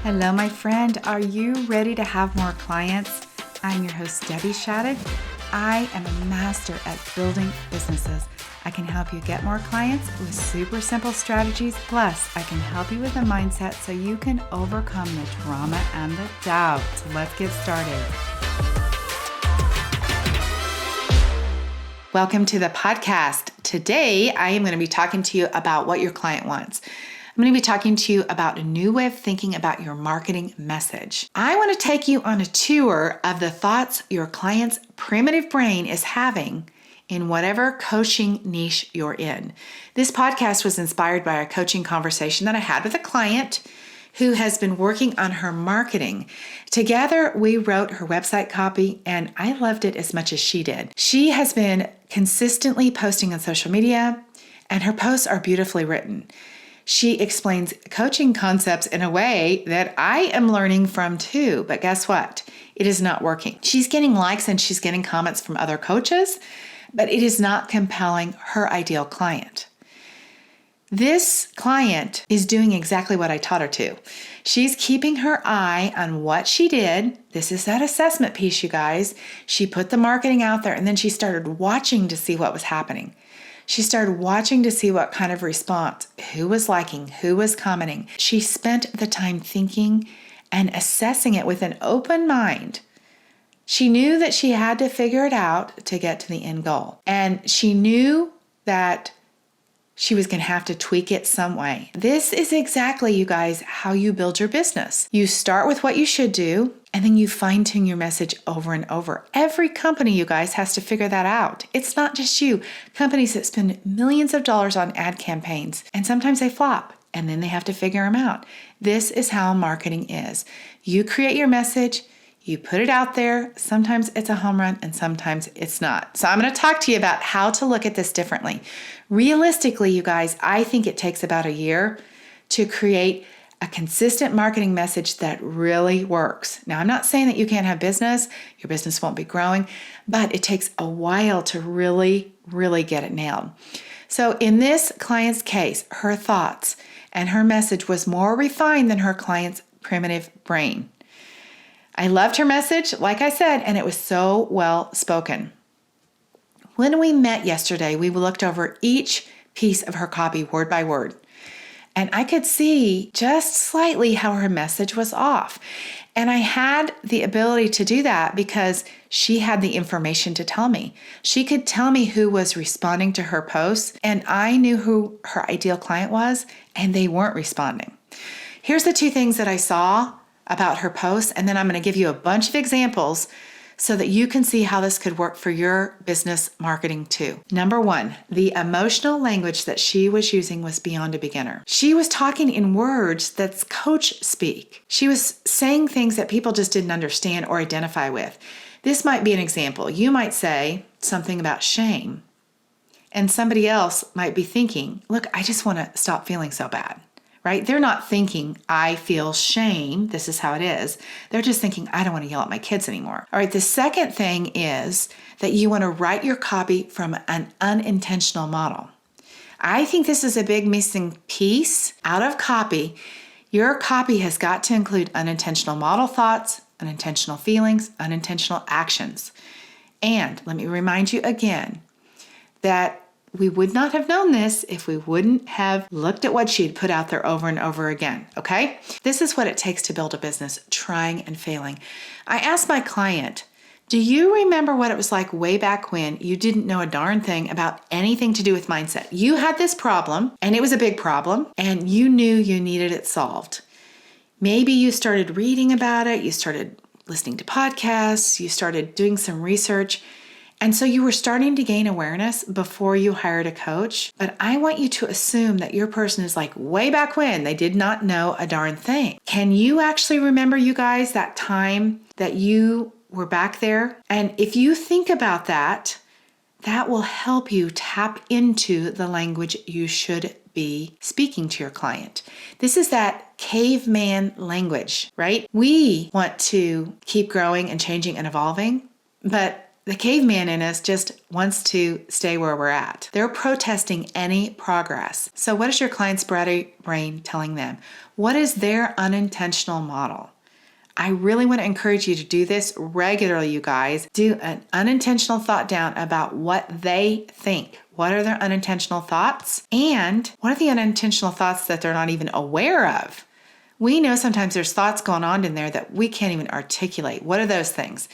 Hello, my friend. Are you ready to have more clients? I'm your host, Debbie Shadid. I am a master at building businesses. I can help you get more clients with super simple strategies. Plus, I can help you with a mindset so you can overcome the drama and the doubt. So let's get started. Welcome to the podcast. Today, I am going to be talking to you about what your client wants. I'm going to be talking to you about a new way of thinking about your marketing message. I want to take you on a tour of the thoughts your client's primitive brain is having in whatever coaching niche you're in. This podcast was inspired by a coaching conversation that I had with a client who has been working on her marketing. Together, we wrote her website copy, and I loved it as much as she did. She has been consistently posting on social media, and her posts are beautifully written. She explains coaching concepts in a way that I am learning from too, but guess what? It is not working. She's getting likes and she's getting comments from other coaches, but it is not compelling her ideal client. This client is doing exactly what I taught her to. She's keeping her eye on what she did. This is that assessment piece, you guys. She put the marketing out there and then she started watching to see what was happening. She started watching to see what kind of response, who was liking, who was commenting. She spent the time thinking and assessing it with an open mind. She knew that she had to figure it out to get to the end goal. And she knew that she was going to have to tweak it some way. This is exactly, you guys, how you build your business. You start with what you should do, and then you fine-tune your message over and over. Every company, you guys, has to figure that out. It's not just you. Companies that spend millions of dollars on ad campaigns, and sometimes they flop, and then they have to figure them out. This is how marketing is. You create your message, you put it out there. Sometimes it's a home run and sometimes it's not. So I'm going to talk to you about how to look at this differently. Realistically, you guys, I think it takes about a year to create a consistent marketing message that really works. Now, I'm not saying that you can't have business, your business won't be growing, but it takes a while to really get it nailed. So in this client's case, her thoughts and her message was more refined than her client's primitive brain. I loved her message, like I said, and it was so well spoken. When we met yesterday, we looked over each piece of her copy word by word, and I could see just slightly how her message was off. And I had the ability to do that because she had the information to tell me. She could tell me who was responding to her posts, and I knew who her ideal client was, and they weren't responding. Here's the two things that I saw about her posts, and then I'm going to give you a bunch of examples so that you can see how this could work for your business marketing too. Number one, the emotional language that she was using was beyond a beginner. She was talking in words that's coach speak. She was saying things that people just didn't understand or identify with. This might be an example. You might say something about shame, and somebody else might be thinking, look, I just want to stop feeling so bad. Right? They're not thinking, I feel shame. This is how it is. They're just thinking, I don't want to yell at my kids anymore. All right. The second thing is that you want to write your copy from an unintentional model. I think this is a big missing piece out of copy. Your copy has got to include unintentional model thoughts, unintentional feelings, unintentional actions. And let me remind you again that we would not have known this if we wouldn't have looked at what she'd put out there over and over again, okay? This is what it takes to build a business, trying and failing. I asked my client, do you remember what it was like way back when you didn't know a darn thing about anything to do with mindset? You had this problem, and it was a big problem, and you knew you needed it solved. Maybe you started reading about it, you started listening to podcasts, you started doing some research, and so you were starting to gain awareness before you hired a coach. But I want you to assume that your person is like way back when they did not know a darn thing. Can you actually remember, you guys, that time that you were back there? And if you think about that, that will help you tap into the language you should be speaking to your client. This is that caveman language, right? We want to keep growing and changing and evolving, but The caveman in us just wants to stay where we're at. They're protesting any progress. So what is your client's brain telling them? What is their unintentional model? I really want to encourage you to do this regularly, you guys. Do an unintentional thought down about what they think. What are their unintentional thoughts? And what are the unintentional thoughts that they're not even aware of? We know sometimes there's thoughts going on in there that we can't even articulate. What are those things?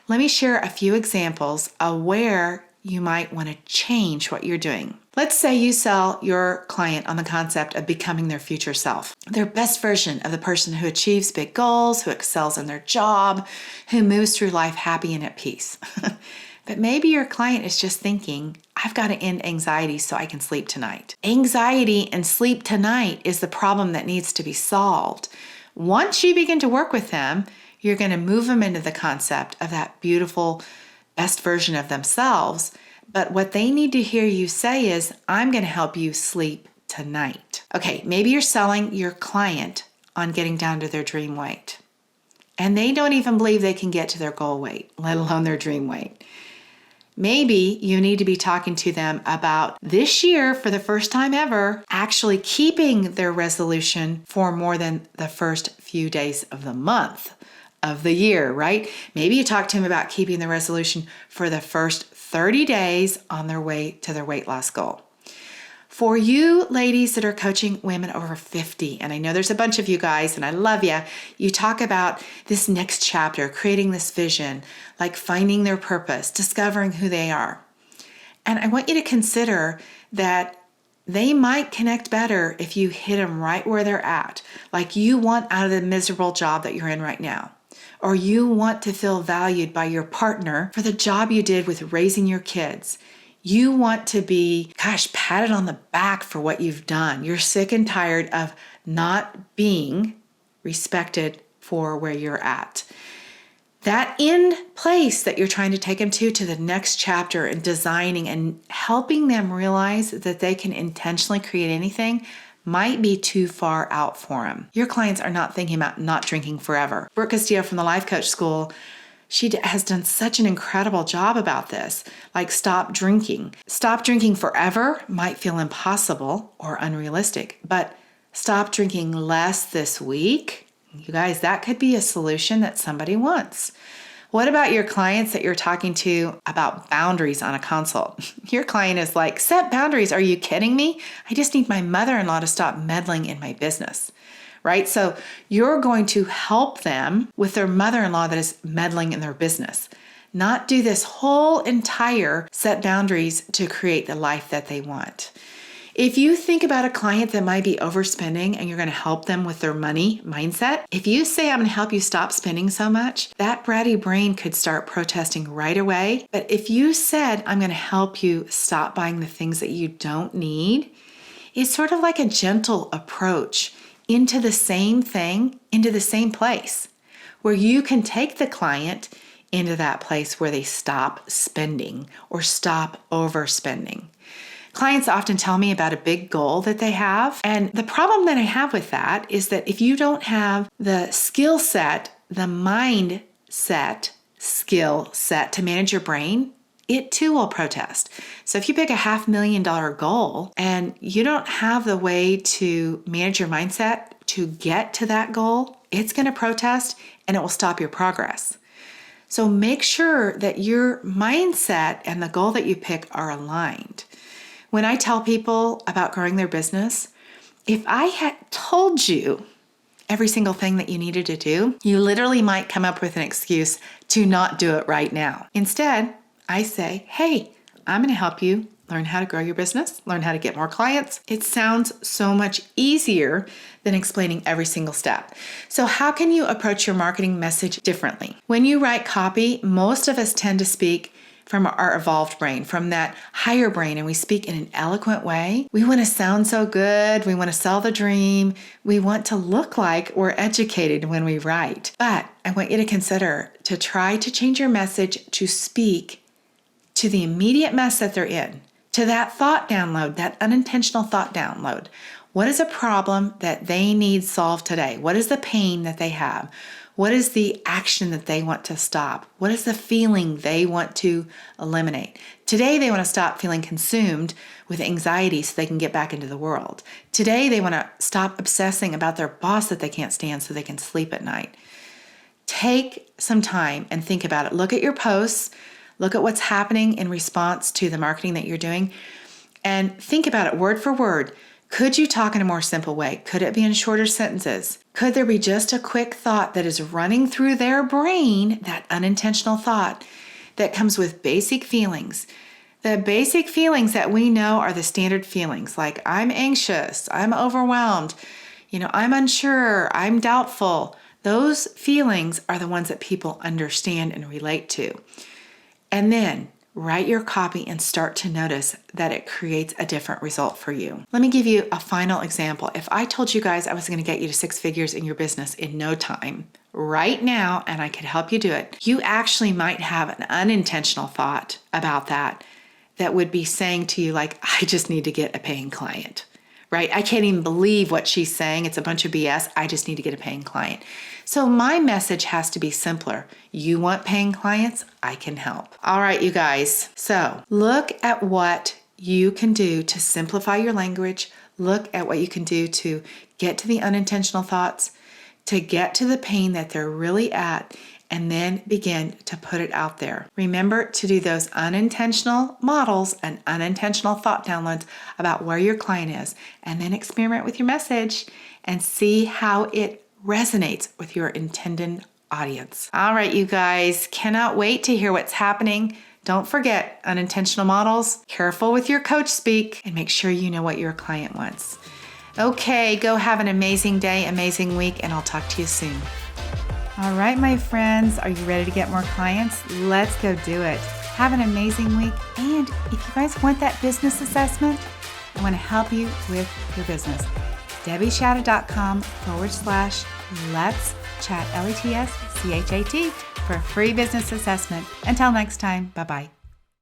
Let me share a few examples of where you might want to change what you're doing. Let's say you sell your client on the concept of becoming their future self, their best version of the person who achieves big goals, who excels in their job, who moves through life happy and at peace. But maybe your client is just thinking, I've got to end anxiety so I can sleep tonight. Anxiety and sleep tonight is the problem that needs to be solved. Once you begin to work with them, you're going to move them into the concept of that beautiful best version of themselves. But what they need to hear you say is, I'm going to help you sleep tonight. Okay, maybe you're selling your client on getting down to their dream weight. And they don't even believe they can get to their goal weight, let alone their dream weight. Maybe you need to be talking to them about this year, for the first time ever, actually keeping their resolution for more than the first few days of the month of the year, right? Maybe you talk to them about keeping the resolution for the first 30 days on their way to their weight loss goal. For you ladies that are coaching women over 50, and I know there's a bunch of you guys, and I love you, you talk about this next chapter, creating this vision, like finding their purpose, discovering who they are. And I want you to consider that they might connect better if you hit them right where they're at, like you want out of the miserable job that you're in right now. Or you want to feel valued by your partner for the job you did with raising your kids. You want to be, patted on the back for what you've done. You're sick and tired of not being respected for where you're at. That end place that you're trying to take them to the next chapter and designing and helping them realize that they can intentionally create anything might be too far out for them. Your clients are not thinking about not drinking forever. Brooke Castillo from the Life Coach School, she has done such an incredible job about this. Like, stop drinking. Stop drinking forever might feel impossible or unrealistic, but stop drinking less this week. You guys, that could be a solution that somebody wants. What about your clients that you're talking to about boundaries on a consult? Your client is like, set boundaries. Are you kidding me? I just need my mother-in-law to stop meddling in my business, right? So you're going to help them with their mother-in-law that is meddling in their business, not do this whole entire set boundaries to create the life that they want. If you think about a client that might be overspending and you're going to help them with their money mindset, if you say, I'm going to help you stop spending so much, that bratty brain could start protesting right away. But if you said, I'm going to help you stop buying the things that you don't need, it's sort of like a gentle approach into the same thing, into the same place, where you can take the client into that place where they stop spending or stop overspending. Clients often tell me about a big goal that they have. And the problem that I have with that is that if you don't have the skill set, the mindset skill set to manage your brain, it too will protest. So if you pick a $500,000 goal and you don't have the way to manage your mindset to get to that goal, it's going to protest and it will stop your progress. So make sure that your mindset and the goal that you pick are aligned. When I tell people about growing their business, if I had told you every single thing that you needed to do, you literally might come up with an excuse to not do it right now. Instead, I say, hey, I'm going to help you learn how to grow your business, learn how to get more clients. It sounds so much easier than explaining every single step. So how can you approach your marketing message differently? When you write copy, most of us tend to speak from our evolved brain, from that higher brain, and we speak in an eloquent way. We want to sound so good. We want to sell the dream. We want to look like we're educated when we write. But I want you to consider to try to change your message to speak to the immediate mess that they're in, to that thought download, that unintentional thought download. What is a problem that they need solved today? What is the pain that they have? What is the action that they want to stop? What is the feeling they want to eliminate? Today, they want to stop feeling consumed with anxiety so they can get back into the world. Today, they want to stop obsessing about their boss that they can't stand so they can sleep at night. Take some time and think about it. Look at your posts. Look at what's happening in response to the marketing that you're doing, and think about it word for word. Could you talk in a more simple way? Could it be in shorter sentences? Could there be just a quick thought that is running through their brain, that unintentional thought that comes with basic feelings? The basic feelings that we know are the standard feelings, like I'm anxious, I'm overwhelmed, I'm unsure, I'm doubtful. Those feelings are the ones that people understand and relate to. And then write your copy and start to notice that it creates a different result for you. Let me give you a final example. If I told you guys I was going to get you to 6 figures in your business in no time, right now, and I could help you do it, you actually might have an unintentional thought about that would be saying to you, like, I just need to get a paying client, right? I can't even believe what she's saying. It's a bunch of BS. I just need to get a paying client. So my message has to be simpler. You want paying clients? I can help. All right, you guys. So look at what you can do to simplify your language. Look at what you can do to get to the unintentional thoughts, to get to the pain that they're really at, and then begin to put it out there. Remember to do those unintentional models and unintentional thought downloads about where your client is, and then experiment with your message and see how it resonates with your intended audience. All right, you guys, cannot wait to hear what's happening. Don't forget unintentional models, careful with your coach speak, and make sure you know what your client wants. Okay, go have an amazing day, amazing week, and I'll talk to you soon. All right, my friends, are you ready to get more clients? Let's go do it. Have an amazing week. And if you guys want that business assessment, I want to help you with your business. DebbieShadid.com/let's chat, LETSCHAT for a free business assessment. Until next time, bye-bye.